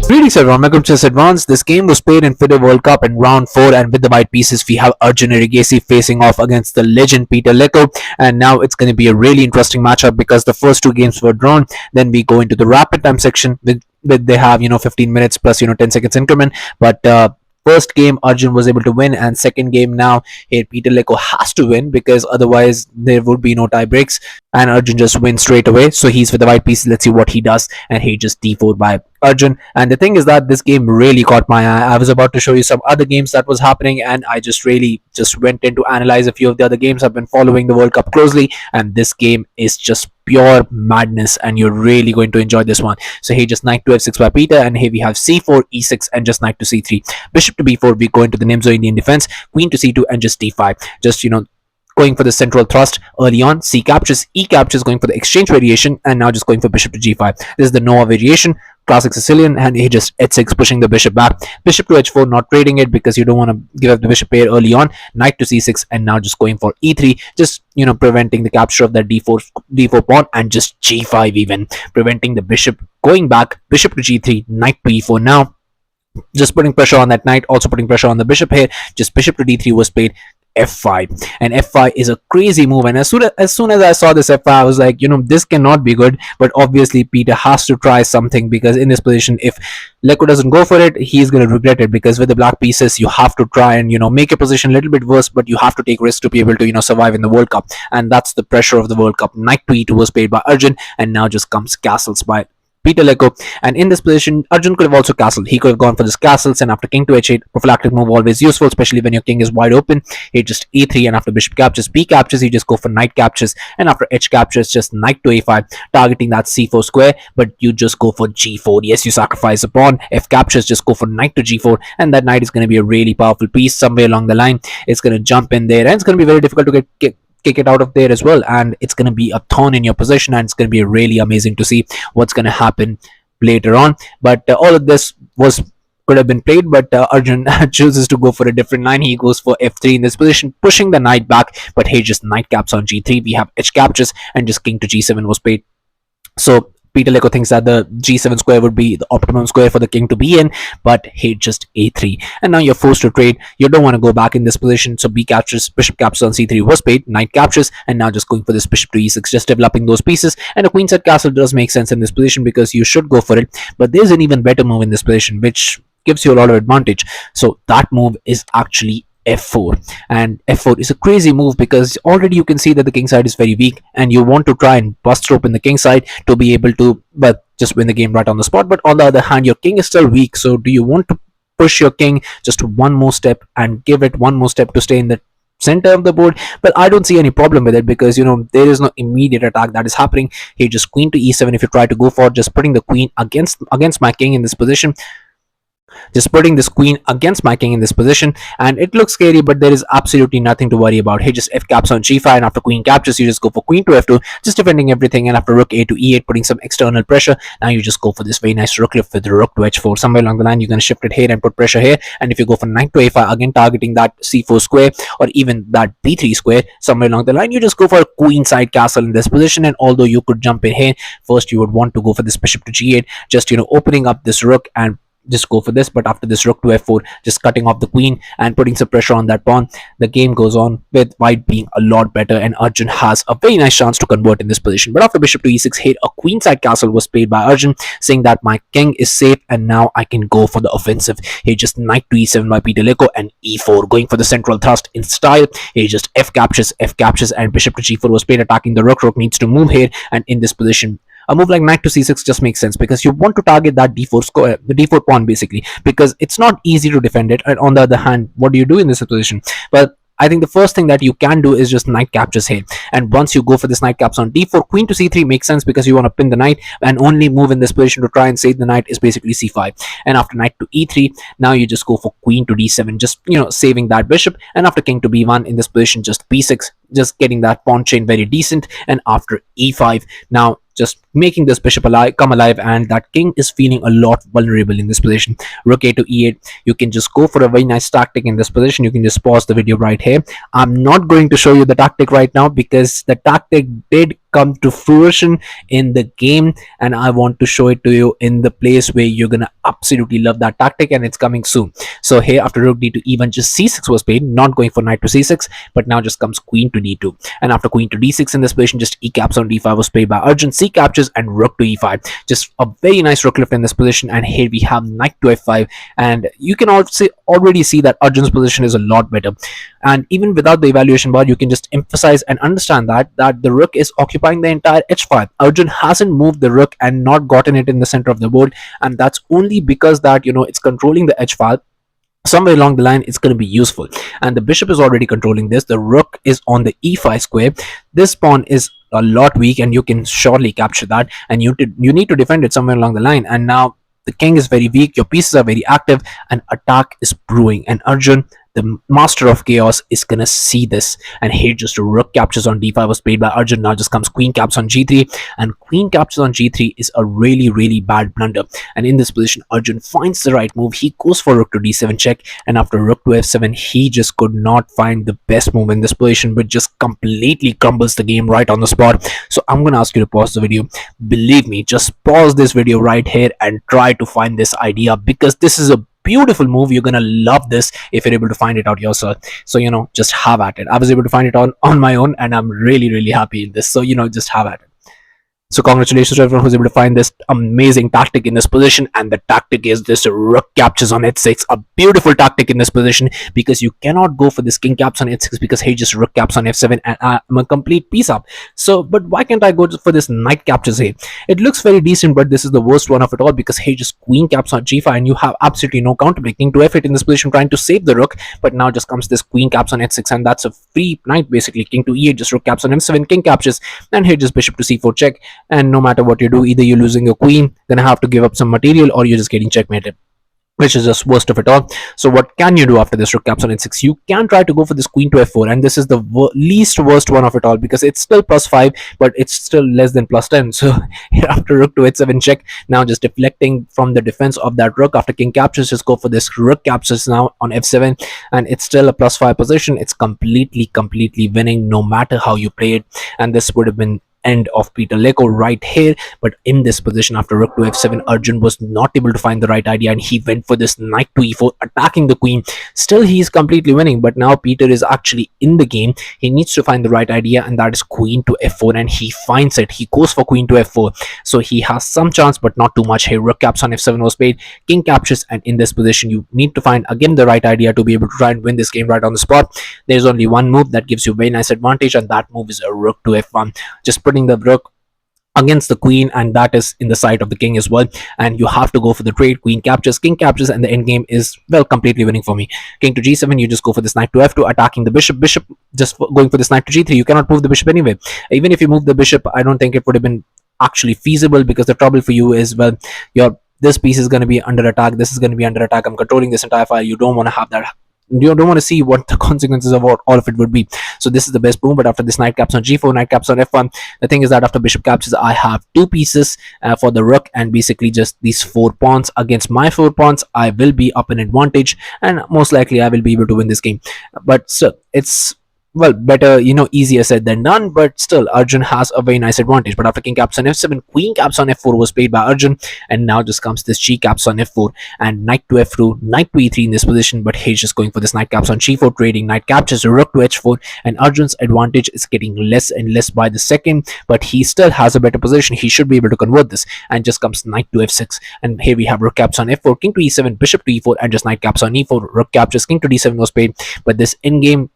Greetings everyone, welcome to ChessAdvancedd. This game was played in FIDE World Cup in round 4, and with the white pieces we have Arjun Erigaisi facing off against the legend Peter Leko. And now it's going to be a really interesting matchup because the first two games were drawn. Then we go into the rapid time section with they have 15 minutes plus 10 seconds increment. But first game Arjun was able to win, and second game now here Peter Leko has to win because otherwise there would be no tie breaks, and Arjun just wins straight away. So he's with the white piece. Let's see what he does, and he just d4 by Arjun. And the thing is that this game really caught my eye. I was about to show you some other games that was happening, and I just went in to analyze a few of the other games. I've been following the World Cup closely, and this game is just pure madness, and you're really going to enjoy this one. So here just knight to f6 by Peter, and here we have c4, e6, and just knight to c3. Bishop to b4, we go into the Nimzo Indian defense. Queen to c2 and just d5. Just going for the central thrust early on. C captures, E captures, going for the exchange variation, and now just going for bishop to g5. This is the Noah variation, classic Sicilian, and he just h6 pushing the bishop back. Bishop to h4, not trading it because you don't want to give up the bishop pair early on. Knight to c6, and now just going for e3, just preventing the capture of that d4 pawn, and just g5 even, preventing the bishop going back. Bishop to g3, knight to e4 now. Just putting pressure on that knight, also putting pressure on the bishop here. Just bishop to d3 was played. F5, and F5 is a crazy move, and as soon as I saw this F5, I was like, this cannot be good. But obviously Peter has to try something, because in this position, if Leko doesn't go for it, he's going to regret it, because with the black pieces you have to try and make your position a little bit worse, but you have to take risks to be able to survive in the World Cup, and that's the pressure of the World Cup. Knight to e2 was played by Arjun, and now just comes castles by Peter Leko. And in this position, Arjun could have also castled. He could have gone for this castles, and after king to h8, prophylactic move always useful, especially when your king is wide open. He just a3, and after bishop captures, b captures, you just go for knight captures, and after h captures, just knight to a5, targeting that c4 square, but you just go for g4. Yes, you sacrifice a pawn. F captures, just go for knight to g4, and that knight is going to be a really powerful piece somewhere along the line. It's going to jump in there, and it's going to be very difficult to kick it out of there as well, and it's going to be a thorn in your position, and it's going to be really amazing to see what's going to happen later on. But all of this could have been played, but Arjun chooses to go for a different line. He goes for f3 in this position, pushing the knight back, but hey, just knight caps on g3. We have h captures, and just king to g7 was played. So Peter Leko thinks that the g7 square would be the optimum square for the king to be in, but hey, just a3, and now you're forced to trade. You don't want to go back in this position, so b captures, bishop captures on c3 was played, knight captures, and now just going for this bishop to e6, just developing those pieces. And a queenside castle does make sense in this position because you should go for it, but there's an even better move in this position which gives you a lot of advantage. So that move is actually f4, and f4 is a crazy move because already you can see that the king side is very weak, and you want to try and bust open the king side to be able to just win the game right on the spot. But on the other hand, your king is still weak, so do you want to push your king just one more step and give it one more step to stay in the center of the board? But I don't see any problem with it because there is no immediate attack that is happening. Here just queen to e7, if you try to go for just putting the queen against my king in this position, just putting this queen against my king in this position, and it looks scary, but there is absolutely nothing to worry about. Hey, just f caps on g5, and after queen captures, you just go for queen to f2, just defending everything, and after rook a to e8, putting some external pressure. Now you just go for this very nice rook lift with the rook to h4. Somewhere along the line, you're going to shift it here and put pressure here, and if you go for knight to a5, again targeting that c4 square or even that b3 square, somewhere along the line, you just go for a queenside castle in this position. And although you could jump in here, first you would want to go for this bishop to g8, just opening up this rook and just go for this. But after this rook to f4, just cutting off the queen and putting some pressure on that pawn, the game goes on with white being a lot better, and Arjun has a very nice chance to convert in this position. But after bishop to e6, here a queenside castle was played by Arjun, saying that my king is safe and now I can go for the offensive. Here just knight to e7 by Peter Leko, and e4, going for the central thrust in style. Here just f captures, and bishop to g4 was played, attacking the rook. Rook needs to move here, and in this position a move like knight to c6 just makes sense because you want to target that d4 square, the d4 pawn basically, because it's not easy to defend it. And on the other hand, what do you do in this position? Well, I think the first thing that you can do is just knight captures here. And once you go for this knight caps on d4, queen to c3 makes sense because you want to pin the knight, and only move in this position to try and save the knight is basically c5. And after knight to e3, now you just go for queen to d7, just saving that bishop. And after king to b1, in this position just b6, just getting that pawn chain very decent. And after e5, now just making this bishop come alive, and that king is feeling a lot vulnerable in this position. Rook a to e8, you can just go for a very nice tactic in this position. You can just pause the video right here. I'm not going to show you the tactic right now because the tactic did come to fruition in the game, and I want to show it to you in the place where you're gonna absolutely love that tactic, and it's coming soon. So here, after rook d to e1, just c6 was played, not going for knight to c6, but now just comes queen to d2. And after queen to d6, in this position just e caps on d5 was played by Arjun. C captures and rook to e5, just a very nice rook lift in this position. And here we have knight to f5, and you can also already see that Arjun's position is a lot better. And even without the evaluation bar, you can just emphasize and understand that the rook is occupying the entire h5. Arjun hasn't moved the rook and not gotten it in the center of the board, and that's only because that it's controlling the h5. Somewhere along the line it's going to be useful, and the bishop is already controlling this. The rook is on the e5 square. This pawn is a lot weak, and you can surely capture that, and you need to defend it somewhere along the line. And now the king is very weak, your pieces are very active, and attack is brewing. And Arjun, the master of chaos, is gonna see this. And here just a rook captures on d5 was played by Arjun. Now just comes queen caps on g3, and queen captures on g3 is a really bad blunder. And in this position, Arjun finds the right move. He goes for rook to d7 check, and after rook to f7, he just could not find the best move in this position, but just completely crumbles the game right on the spot. So I'm gonna ask you to pause the video. Believe me, just pause this video right here and try to find this idea, because this is a beautiful move. You're gonna love this if you're able to find it out yourself. So just have at it. I was able to find it on my own, and I'm really happy in this. So just have at it. So congratulations to everyone who's able to find this amazing tactic in this position. And the tactic is this rook captures on h6, a beautiful tactic in this position, because you cannot go for this king caps on h6 because he just rook caps on f7 and I'm a complete piece up. So but why can't I go for this knight captures here? It looks very decent, but this is the worst one of it all, because he just queen caps on g5 and you have absolutely no counter. King to f8 in this position, trying to save the rook, but now just comes this queen caps on h6, and that's a free knight basically. King to e8, just rook caps on m7, king captures, and here just bishop to c4 check. And no matter what you do, either you're losing your queen, gonna have to give up some material, or you're just getting checkmated, which is just worst of it all. So what can you do after this rook caps on h6? You can try to go for this queen to f4, and this is the least worst one of it all, because it's still +5, but it's still less than +10. So here after rook to h7 check, now just deflecting from the defense of that rook. After king captures, just go for this rook captures now on f7, and it's still a +5 position. It's completely winning no matter how you play it, and this would have been end of Peter Leko right here. But in this position, after rook to f7, Arjun was not able to find the right idea, and he went for this knight to e4, attacking the queen. Still, he's completely winning, but now Peter is actually in the game. He needs to find the right idea, and that is queen to f4, and he finds it. He goes for queen to f4, so he has some chance, but not too much. Here rook caps on f7 was played, king captures, and in this position you need to find again the right idea to be able to try and win this game right on the spot. There's only one move that gives you very nice advantage, and that move is a rook to f1, just putting the rook against the queen, and that is in the sight of the king as well. And you have to go for the trade. Queen captures, king captures, and the end game is, well, completely winning for me. King to g7, you just go for this knight to f2, attacking the bishop. Bishop just going for this knight to g3. You cannot move the bishop anyway. Even if you move the bishop, I don't think it would have been actually feasible, because the trouble for you is, well, this piece is going to be under attack, this is going to be under attack. I'm controlling this entire file. You don't want to have that. You don't want to see what the consequences of all of it would be. So this is the best move. But after this knight caps on g4, knight caps on f1, the thing is that after bishop captures, I have two pieces for the rook, and basically just these 4 pawns against my 4 pawns. I will be up in advantage, and most likely I will be able to win this game. But still, it's, well, better, easier said than done, but still Arjun has a very nice advantage. But after king caps on f7, queen caps on f4 was played by Arjun, and now just comes this g caps on f4 and knight to f2, knight to e3 in this position. But he's just going for this knight caps on g4, trading knight captures, rook to h4, and Arjun's advantage is getting less and less by the second, but he still has a better position. He should be able to convert this, and just comes knight to f6, and here we have rook caps on f4, king to e7, bishop to e4, and just knight caps on e4, rook captures, king to d7 was played. But this in-game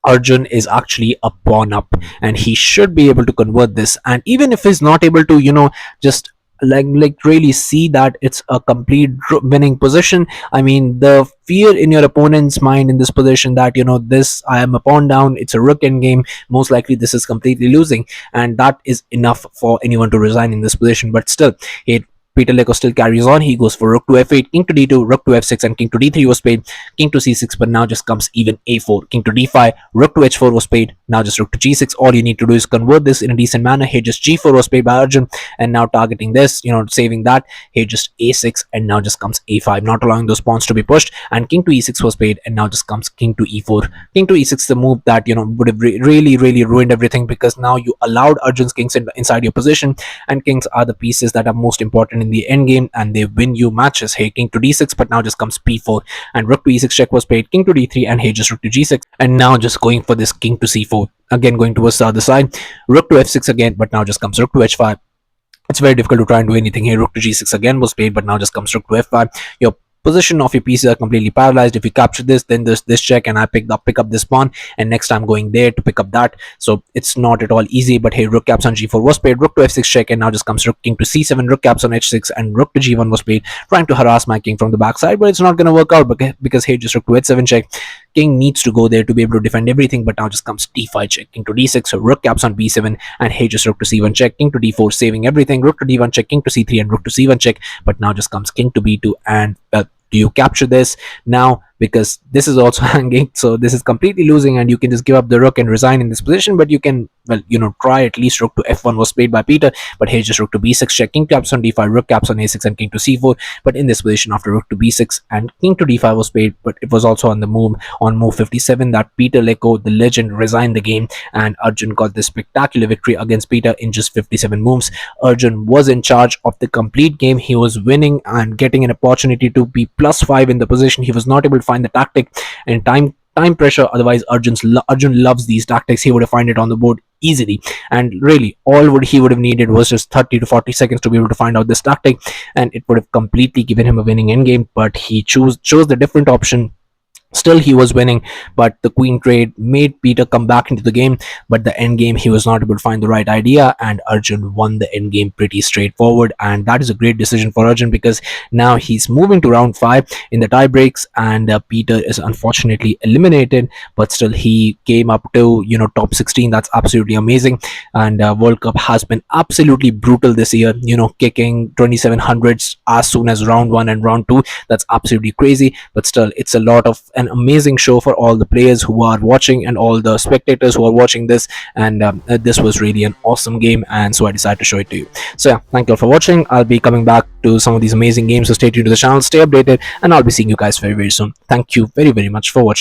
Arjun is actually a pawn up, and he should be able to convert this. And even if he's not able to, just like really see that it's a complete winning position. I mean, the fear in your opponent's mind in this position that, this, I am a pawn down, it's a rook end game, most likely this is completely losing, and that is enough for anyone to resign in this position. But still, it Peter Leko still carries on. He goes for rook to f8, king to d2, rook to f6, and king to d3 was played. King to c6, but now just comes even a4. King to d5, rook to h4 was played. Now just rook to g6. All you need to do is convert this in a decent manner. Here just g4 was played by Arjun, and now targeting this, saving that. Here just a6, and now just comes a5, not allowing those pawns to be pushed. And king to e6 was played, and now just comes king to e4. King to e6, the move that would have really ruined everything, because now you allowed Arjun's kings inside your position, and kings are the pieces that are most important in the end game, and they win you matches. Hey, king to d6, but now just comes p4, and rook to e6 check was played. King to d3, and hey, just rook to g6, and now just going for this king to c4, again going towards the other side. Rook to f6 again, but now just comes rook to h5. It's very difficult to try and do anything here. Rook to g6 again was played, but now just comes rook to f5. Your position of your pieces are completely paralyzed. If you capture this, then there's this check, and I pick up this pawn, and next I'm going there to pick up that. So it's not at all easy. But hey, rook caps on g4 was played, rook to f6 check, and now just comes rook king to c7, rook caps on h6, and rook to g1 was played, trying to harass my king from the backside, but it's not going to work out, because hey, just rook to h7 check. King needs to go there to be able to defend everything, but now just comes d5 check, king to d6, so rook caps on b7, and hey, just rook to c1 check, king to d4, saving everything, rook to d1 check, king to c3, and rook to c1 check, but now just comes king to b2, and do you capture this now? Because this is also hanging, so this is completely losing, and you can just give up the rook and resign in this position. But you can, try at least. Rook to f1 was played by Peter, but here's just rook to b6 check, king caps on d5, rook caps on a6, and king to c4. But in this position, after rook to b6 and king to d5 was played, but it was also on the move, on move 57, that Peter Leko, the legend, resigned the game, and Arjun got this spectacular victory against Peter in just 57 moves. Arjun was in charge of the complete game. He was winning and getting an opportunity to be +5 in the position. He was not able to find the tactic and time pressure. Otherwise, Arjun loves these tactics. He would have found it on the board easily, and really all he would have needed was just 30 to 40 seconds to be able to find out this tactic, and it would have completely given him a winning endgame. But he chose the different option. Still, he was winning, but the queen trade made Peter come back into the game. But the end game, he was not able to find the right idea, and Arjun won the end game pretty straightforward. And that is a great decision for Arjun, because now he's moving to round 5 in the tie breaks, and Peter is unfortunately eliminated. But still, he came up to top 16. That's absolutely amazing. And World Cup has been absolutely brutal this year. Kicking 2700s as soon as round 1 and round 2. That's absolutely crazy. But still, it's a lot of an amazing show for all the players who are watching and all the spectators who are watching this, and this was really an awesome game, and so I decided to show it to you. So yeah, thank you all for watching. I'll be coming back to some of these amazing games, so stay tuned to the channel, stay updated, and I'll be seeing you guys very soon. Thank you very much for watching.